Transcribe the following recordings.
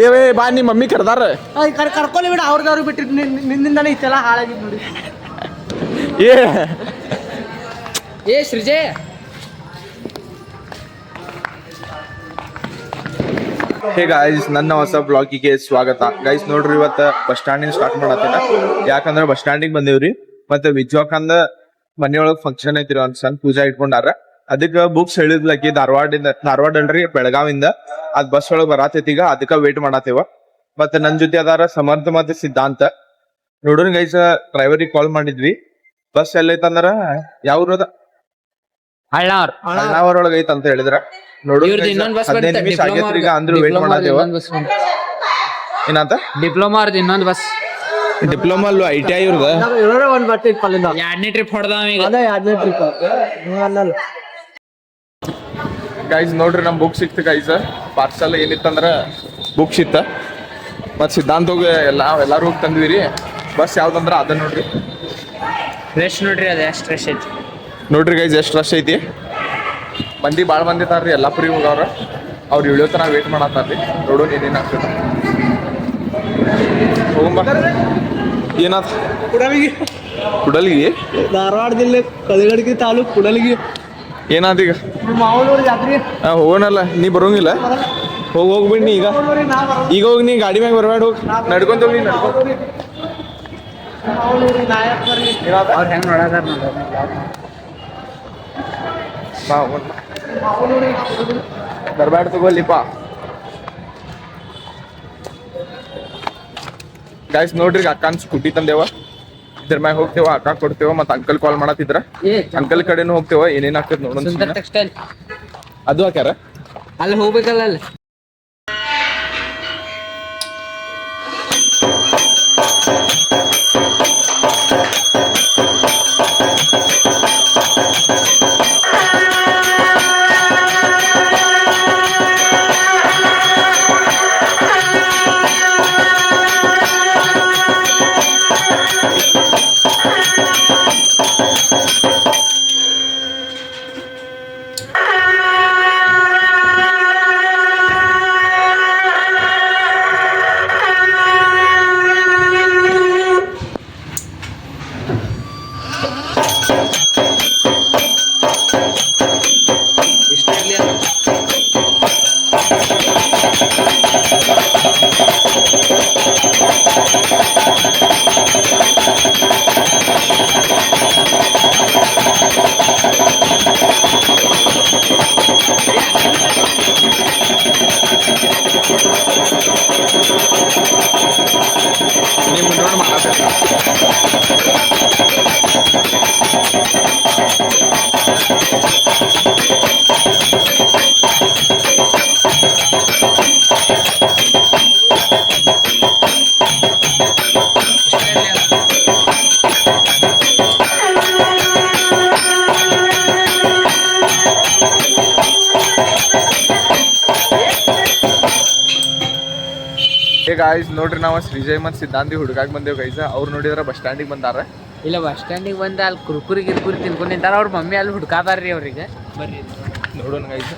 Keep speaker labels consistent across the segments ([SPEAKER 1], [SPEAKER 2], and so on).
[SPEAKER 1] ಏ ಬಾ ನಿಮ್ಮ ಮಮ್ಮಿ ಕರ್ದಾರ
[SPEAKER 2] ಕರ್ಕೊಳ್ಳಿ ಬಿಡ ಅವ್ರದವ್ರು ಬಿಟ್ಟಿದ್ ನಿನ್ನಿಂದಾನೆ ಇಷ್ಟೆಲ್ಲ ಹಾಳಾಗಿದ್ ನೋಡಿ.
[SPEAKER 3] ಏ ಸೃಜೆ
[SPEAKER 1] ಹೇ ಗಾಯ್ಸ್, ನನ್ನ ಹೊಸ ಬ್ಲಾಗಿಗೆ ಸ್ವಾಗತ. ಗೈಸ್ ನೋಡ್ರಿ, ಇವತ್ತ ಬಸ್ ಸ್ಟ್ಯಾಂಡಿಂದ ಸ್ಟಾರ್ಟ್ ಮಾಡತ್ತೇನ. ಯಾಕಂದ್ರ ಬಸ್ ಸ್ಟ್ಯಾಂಡಿಗೆ ಬಂದೇವ್ರಿ. ಮತ್ತೆ ವಿಜಯಕಂದ ಮನೆಯೊಳಗ್ ಫಂಕ್ಷನ್ ಐತಿರಿ, ಒಂದ್ ಸಣ್ಣ ಪೂಜಾ ಇಟ್ಕೊಂಡಾರ. ಅದಕ್ಕ ಬುಕ್ಸ್ ಹೇಳಿದ್ಲಕ್ಕಿ ಧಾರವಾಡ ಅಲ್ರಿ, ಬೆಳಗಾವಿಂದ ಅದ್ ಬಸ್ ಒಳಗ್ ಬರಾತೈತಿಗ. ಅದಕ್ಕ ವೇಟ್ ಮಾಡತ್ತೇವ. ಮತ್ತೆ ನನ್ ಜೊತೆ ಅದಾರ ಸಮರ್ಥ ಮತ್ತೆ ಸಿದ್ಧಾಂತ. ನೋಡ್ರಿ ಗೈಸ್, ಡ್ರೈವರಿಗೆ ಕಾಲ್ ಮಾಡಿದ್ವಿ. ಬಸ್ ಎಲ್ಲೈತಂದ್ರ ಯಾವ್ರದ ಅಳ್ಳಾವರೊಳಗ ಐತ ಅಂತ ಹೇಳಿದ್ರ. ನೋಡ್ರಿ 15 ನಿಮಿಷ ಆಗೈತ್ರಿ ಈಗ, ಅಂದ್ರು ವೇಟ್ ಮಾಡತ್ತೇವ. ಏನಾತ
[SPEAKER 3] ಡಿಪ್ಲೊಮಾ ಇನ್ನೊಂದು ಬಸ್
[SPEAKER 1] ಡಿಪ್ಲೊಮಾ ಅಲ್ವಾ, ITI ಇವ್ರದ.
[SPEAKER 2] ಒಂದ್ ಬರ್ತೈತಿ ಪಲ್ಲಿಂದ
[SPEAKER 3] 2ನೇ ಟ್ರಿಪ್ ಹೊಡೆದ ಈಗ.
[SPEAKER 2] ಅದೇ 2ನೇ ಟ್ರಿಪ್
[SPEAKER 1] ಗೈಸ್ ನೋಡ್ರಿ, ನಮ್ ಬುಕ್ ಸಿಕ್ತ ಗೈಸ್. ಪಾರ್ಸಲ್ ಏನಿತ್ತಂದ್ರ ಬುಕ್ಸ್ ಇತ್ತ. ಮತ್ ಸಿದ್ಧಾಂತ ಹೋಗಿ ಎಲ್ಲಾರು ಹೋಗಿ ತಂದ್ವಿರಿ. ಬಸ್ ಯಾವ್ದಂದ್ರ ಅದ ನೋಡ್ರಿ.
[SPEAKER 3] ರಶ್ ನೋಡ್ರಿ, ಅದ ಎಷ್ಟು ರಶ್ ಐತಿ
[SPEAKER 1] ನೋಡ್ರಿ ಗೈಸ್, ಎಷ್ಟು ರಶ್ ಐತಿ. ಮಂದಿ ಭಾಳ ಬಂದಿರ್ತಾರ್ರಿ, ಎಲ್ಲಾ ಫ್ರೀ ಹೋಗವ್ರ. ಅವ್ರು ಇಳಿಯೋತನ ವೇಟ್ ಮಾಡತ್ತಾರ್ರಿ. ನೋಡೋಣ ಏನೇನ್ ಆಗ್ತದ. ಹೋಗಂಬ. ಏನಾತ ಕುಡಲ್ಗಿ,
[SPEAKER 2] ಧಾರವಾಡ ಜಿಲ್ಲೆ ಕಲಗಡಗಿ ತಾಲೂಕ್ ಕುಡಲ್ಗಿ.
[SPEAKER 1] ಏನಾದ ಈಗ?
[SPEAKER 2] ಮಾವನೂರು ಜಾತ್ರೆ
[SPEAKER 1] ಹೋಗೋಣಲ್ಲ, ನೀ ಬರೋಂಗಿಲ್ಲ. ಹೋಗ್ಬಿಡ್ನಿ ಈಗ. ಈಗ ಹೋಗಿ ನೀ ಗಾಡಿ ಮ್ಯಾಗ ಬರ್ಬೇಡ, ಹೋಗಿ ನಡ್ಕೊಂತ ಹೋಗಿ.
[SPEAKER 3] ಅವ್ರು ಹೆಂಗ್ ನೋಡಾತಾರ ನೋಡ.
[SPEAKER 1] ಬರ್ಬ್ಯಾಡ ತಗೋಲಿಪ್ಪ. ಗೈಸ್ ನೋಡ್ರಿ, ಅಕ್ಕನ್ ಸ್ಕೂಟಿ ತಂದೇವ. ಇದ್ರ ಮ್ಯಾಗ ಹೋಗ್ತೇವ, ಅಕ್ಕ ಕೊಡ್ತೇವ. ಮತ್ತ ಅಂಕಲ್ ಕಾಲ್ ಮಾಡತ್ತಿದ್ರ, ಅಂಕಲ್ ಕಡೆನೂ ಹೋಗ್ತೇವ. ಏನೇನ್ ಆಗ್ತದ ನೋಡೋಣ.
[SPEAKER 3] ಸುಂದರ್ ಟೆಕ್ಸ್ಟೈಲ್
[SPEAKER 1] ಅದು ಹಾಕ್ಯಾರ,
[SPEAKER 3] ಅಲ್ಲಿ ಹೋಗ್ಬೇಕಲ್ಲ. ಅಲ್ಲಿ
[SPEAKER 1] ನಿಮ್ ನೋಡಿ ಮಾಡತ್ತ. ಗಾಯ್ಸ್ ನೋಡ್ರಿ, ನಾವು ಶ್ರೀಜಯ್ ಮತ್ತು ಸಿದ್ಧಾಂತಿ ಹುಡುಗಾಕ್ ಬಂದೇವ್ ಗೈಸ್. ಅವ್ರು ನೋಡಿದ್ರ ಬಸ್ ಸ್ಟ್ಯಾಂಡಿಗೆ ಬಂದಾರ.
[SPEAKER 3] ಇಲ್ಲ, ಬಸ್ ಸ್ಟ್ಯಾಂಡಿಗೆ ಬಂದ ಅಲ್ಲಿ ಕುರ್ಕುರಿ ತಿನ್ಕೊಂಡು ನಿಂತಾರ. ಅವ್ರ ಮಮ್ಮಿ ಅಲ್ಲಿ ಹುಡ್ಕಾತಾರ್ರಿ ಅವ್ರಿಗೆ. ಬರ್ರಿ
[SPEAKER 1] ನೋಡೋಣ ಗೈಸ್.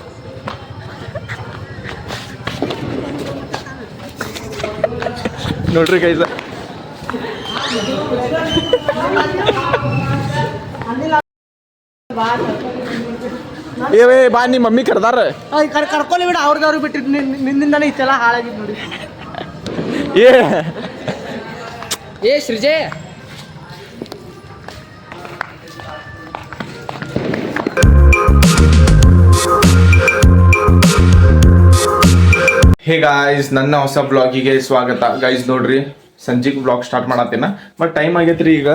[SPEAKER 1] ನೋಡ್ರಿ ಗೈಸ್, ಏ ಬಾ ನಿಮ್ಮ ಮಮ್ಮಿ ಕರ್ದಾರ
[SPEAKER 2] ಕರ್ಕೊಳ್ಳಿ ಬಿಡ ಅವ್ರದವ್ರು ಬಿಟ್ಟಿದ್ ನಿನ್ನಿಂದಾನೆ ಇಷ್ಟೆಲ್ಲ ಹಾಳಾಗಿದ್ ನೋಡಿ.
[SPEAKER 3] ಏ ಸೃಜೆ,
[SPEAKER 1] ಹೇ ಗಾಯ್ಸ್, ನನ್ನ ಹೊಸ ಬ್ಲಾಗಿಗೆ ಸ್ವಾಗತ. ಗೈಸ್ ನೋಡ್ರಿ, ಸಂಜೆಗೆ ಬ್ಲಾಗ್ ಸ್ಟಾರ್ಟ್ ಮಾಡತ್ತೇನ. ಬಟ್ ಟೈಮ್ ಆಗೈತ್ರಿ ಈಗ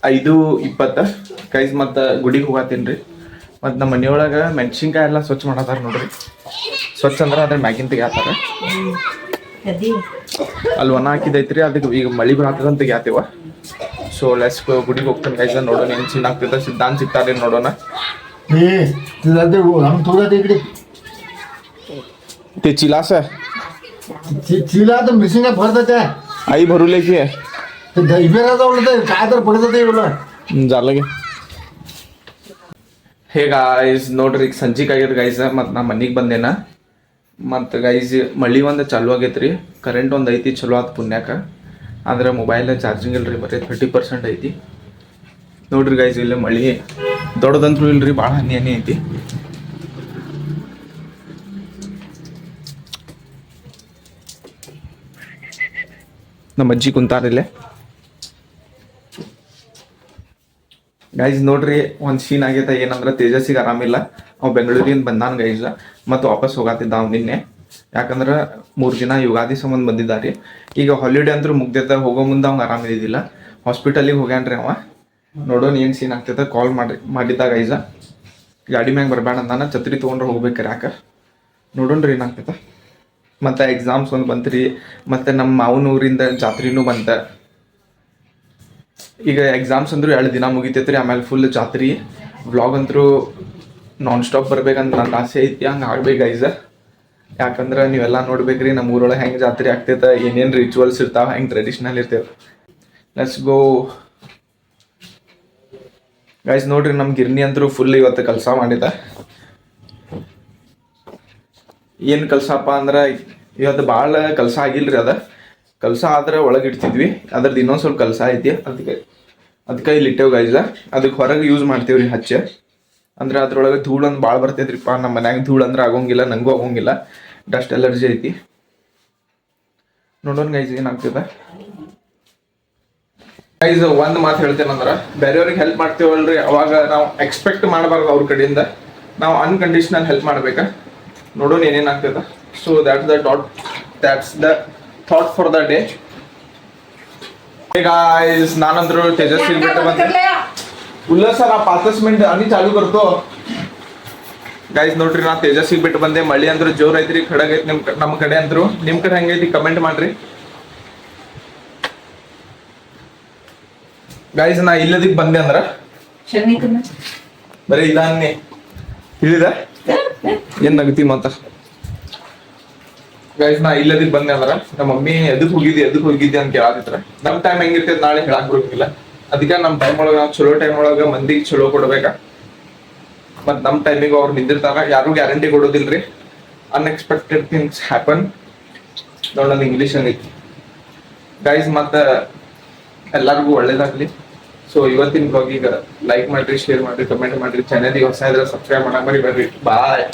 [SPEAKER 1] 5:20 ಗೈಸ್. ಮತ್ತು ಗುಡಿಗೆ ಹೋಗತ್ತೀನಿ. ಮತ್ತು ನಮ್ಮ ಮನೆಯೊಳಗೆ ಮೆಣಸಿನ್ಕಾಯಿ ಎಲ್ಲ ಸ್ವಚ್ಛ ಮಾಡತ್ತಾರ ನೋಡ್ರಿ. ಸ್ವಚ್ಛ ಅಂದ್ರೆ ಅದ್ರ ಮ್ಯಾಗಿನ್ ತೆಗಿತಾರ. ಅಲ್ಲಿ ಒಣ ಹಾಕಿದೈತ್ರಿ, ಅದಕ್ಕೆ ಈಗ ಮಳಿ ಬರತ್ತದಂತ ತೆಗಿಯಾತೇವ. ಸೊ ಲೆಟ್ಸ್ ಗುಡಿಗೆ ಹೋಗ್ತಾನೆ ಗೈಸ್. ನೋಡೋಣ ಏನು ಸೀನ್ ಆಗ್ತದೆ. ಸಿದ್ಧಾಂತ ಸಿಗ್ತಾರೆ, ನೋಡೋಣ. ते चिलास आहे,
[SPEAKER 4] चिला तर मिसिंग भरत आहे.
[SPEAKER 1] आई भरूले की
[SPEAKER 4] काय तर पडत
[SPEAKER 1] झालं की. ಹೇ ಗಾಯ್ಸ್ ನೋಡ್ರಿ, ಈಗ ಸಂಜೆಗೆ ಆಗ್ಯದ ಗೈಸ್. ಮತ್ತು ನಾ ಮನೆಗೆ ಬಂದೇನ. ಮತ್ತು ಗೈಸ್ ಮಳಿ ಒಂದು ಚಾಲು ಆಗೈತ್ರಿ, ಕರೆಂಟ್ ಒಂದು ಐತಿ ಚಲೋ ಆತು ಪುಣ್ಯಾಕ. ಆದ್ರೆ ಮೊಬೈಲ್ ಚಾರ್ಜಿಂಗ್ ಇಲ್ರಿ, ಬರೀ 30% ಐತಿ ನೋಡ್ರಿ ಗೈಸ್. ಇಲ್ಲೇ ಮಳಿ ದೊಡ್ಡದಂತ್ರು ಇಲ್ರಿ, ಭಾಳ ಹನಿ ಐತಿ. ನಮ್ಮ ಅಜ್ಜಿ ಕುಂತಾರಿಲ್ಲೇ ಗೈಸ್. ನೋಡ್ರಿ ಒಂದು ಸೀನ್ ಆಗೈತೆ, ಏನಂದ್ರೆ ತೇಜಸ್ಸಿಗೆ ಆರಾಮಿಲ್ಲ, ಅವ್ ಬೆಂಗಳೂರಿಂದ ಬಂದಾನ ಗೈಸ್. ಮತ್ತು ವಾಪಸ್ ಹೋಗಾತಿದ್ದ ಅವ್ ನಿನ್ನೆ, ಯಾಕಂದ್ರೆ 3 ದಿನ ಯುಗಾದಿ ಸಂಬಂಧ ಬಂದಿದ್ದಾರೆ. ಈಗ ಹಾಲಿಡೇ ಅಂತೂ ಮುಗ್ದೈತೆ, ಹೋಗೋ ಮುಂದೆ ಅವ್ನು ಆರಾಮಿದ್ದಿಲ್ಲ, ಹಾಸ್ಪಿಟಲಿಗೆ ಹೋಗ್ಯಾನ್ರಿ ಅವ. ನೋಡೋಣ ಏನು ಸೀನ್ ಆಗ್ತೈತೆ. ಕಾಲ್ ಮಾಡಿದ್ದ ಗೈಸ, ಗಾಡಿ ಮ್ಯಾಗ ಬರಬೇಡ ಅಂದಾನ, ಛತ್ರಿ ತೊಗೊಂಡ್ರೆ ಹೋಗ್ಬೇಕ್ರಿ ಯಾಕೆ. ನೋಡೋಣ್ರಿ ಏನಾಗ್ತೈತೆ. ಮತ್ತು ಎಕ್ಸಾಮ್ಸ್ ಒಂದು ಬಂತ್ರಿ, ಮತ್ತು ನಮ್ಮ ಮಾವನ ಊರಿಂದ ಜಾತ್ರೆನೂ ಬಂತ. ಈಗ ಎಕ್ಸಾಮ್ಸ್ ಅಂದ್ರೂ 2 ದಿನ ಮುಗಿತೈತ್ರಿ, ಆಮೇಲೆ ಫುಲ್ ಜಾತ್ರೆ. ವ್ಲಾಗ್ ಅಂತೂ ನಾನ್ ಸ್ಟಾಪ್ ಬರ್ಬೇಕಂತ ನನ್ನ ಆಸೆ ಐತಿ, ಹಂಗೆ ಆಗ್ಬೇಕು ಗೈಸ. ಯಾಕಂದ್ರೆ ನೀವೆಲ್ಲ ನೋಡ್ಬೇಕ್ರಿ ನಮ್ಮ ಊರೊಳಗೆ ಹೆಂಗೆ ಜಾತ್ರೆ ಆಗ್ತೈತೆ, ಏನೇನು ರಿಚುವಲ್ಸ್ ಇರ್ತಾವೆ, ಹೆಂಗೆ ಟ್ರೆಡಿಷ್ನಲ್ ಇರ್ತೇವೆ. Let's go guys. ನೋಡ್ರಿ ನಮ್ಮ ಗಿರ್ನಿ ಅಂತೂ ಫುಲ್ ಇವತ್ತು ಕೆಲಸ ಮಾಡಿದ. ಏನು ಕೆಲಸಪ್ಪ ಅಂದ್ರೆ ಇವತ್ತು ಭಾಳ ಕೆಲಸ ಆಗಿಲ್ರಿ. ಕೆಲಸ ಆದ್ರೆ ಒಳಗೆ ಇಡ್ತಿದ್ವಿ, ಅದ್ರದ್ದು ಇನ್ನೊಂದು ಸ್ವಲ್ಪ ಕೆಲಸ ಐತಿ, ಅದಕ್ಕೆ ಇಲ್ಲಿ ಇಟ್ಟೇವು ಗೈಸ. ಅದಕ್ಕೆ ಹೊರಗೆ ಯೂಸ್ ಮಾಡ್ತೀವಿ ರೀ ಹಚ್ಚ. ಅಂದ್ರೆ ಅದ್ರೊಳಗೆ ಧೂಳು ಒಂದು ಭಾಳ ಬರ್ತೈತ್ರಿಪ್ಪ. ನಮ್ಮ ಮನ್ಯಾಗ ಧೂಳು ಅಂದ್ರೆ ಆಗೋಂಗಿಲ್ಲ, ನನಗೂ ಆಗೋಂಗಿಲ್ಲ, ಡಸ್ಟ್ ಎಲರ್ಜಿ ಐತಿ. ನೋಡೋಣ ಗೈಸ್ ಏನಾಗ್ತದೆ. ಗೈಸ್ ಒಂದು ಮಾತು ಹೇಳ್ತೇನಂದ್ರೆ, ಬೇರೆಯವ್ರಿಗೆ ಹೆಲ್ಪ್ ಮಾಡ್ತೀವಲ್ರಿ, ಅವಾಗ ನಾವು ಎಕ್ಸ್ಪೆಕ್ಟ್ ಮಾಡಬಾರ್ದು ಅವ್ರ ಕಡೆಯಿಂದ, ನಾವು ಅನ್ಕಂಡೀಷನಲ್ ಹೆಲ್ಪ್ ಮಾಡ್ಬೇಕಾ. ನೋಡೋಣ ಏನೇನಾಗ್ತದೆ. So that's the thought for the day. Hey guys, नानंतर तेजस्वी बेटा बनते उल्ला सर आप 5 मिनिट आणि चालू करतो. गाइस ನೋಡ್ರಿ, ನಾ ತೇಜಸ್ವಿ ಬಿಟ್ಟು ಬಂದೆ. ಮಳಿ ಅಂದ್ರೆ ಜೋರ್ ಐತ್ರಿ, ಖಡಗ್ ಐತಿ ನಮ್ಮ ಕಡೆ ಅಂದ್ರು. ನಿಮ್ ಕಡೆ ಹೆಂಗೈತಿ ಕಮೆಂಟ್ ಮಾಡ್ರಿ ಗೈಸ್. ನಾ ಇಲ್ಲದಿಕ್ ಬಂದೆ ಅಂದ್ರ ಬರೀ ಇದಾನ್ನೇ ತಿಳಿದ ಏನ್ ನಗತಿ ಮತ್ತ ಗೈಸ್. ನಾ ಇಲ್ಲದಿಕ್ ಬಂದೆ ಅಂದ್ರ ನಮ್ಮ ಮಮ್ಮಿ ಎದಕ್ ಹೋಗಿದ್ದೆ ಅಂತ ಕೇಳಾತಿದ್ರ. ನಮ್ ಟೈಮ್ ಹೆಂಗಿರ್ತೈತಿ ನಾಳೆ ಹೇಳಕ್ ಬರೋಂಗಿಲ್ಲ. ಅದಕ್ಕೆ ನಮ್ ಟೈಮ್ ಒಳಗ ನಾವು ಚಲೋ ಟೈಮ್ ಒಳಗ ಮಂದಿಗೆ ಚಲೋ ಕೊಡ್ಬೇಕ. ಮತ್ ನಮ್ ಟೈಮಿಗೆ ಅವ್ರು ನಿಂದಿರ್ತಾರ, ಯಾರು ಗ್ಯಾರಂಟಿ ಕೊಡೋದಿಲ್ರಿ. Unexpected things happen. ನೋಡೋಣ ಇಂಗ್ಲೀಷ್ ಐತಿ ಗೈಸ್. ಮತ್ತ ಎಲ್ಲರಿಗೂ ಒಳ್ಳೇದಾಗ್ಲಿ. ಸೊ ಇವತ್ತಿನ ಬ್ಲಾಗಿಗೆ ಲೈಕ್ ಮಾಡ್ರಿ, ಶೇರ್ ಮಾಡ್ರಿ, ಕಮೆಂಟ್ ಮಾಡ್ರಿ. ಚಾನಲ್ಗೆ ಹೊಸ ಇದ್ರೆ ಸಬ್ಸ್ಕ್ರೈಬ್ ಮಾಡಕ್ ಮರಿಬೇಡ್ರಿ. ಬಾಯ್.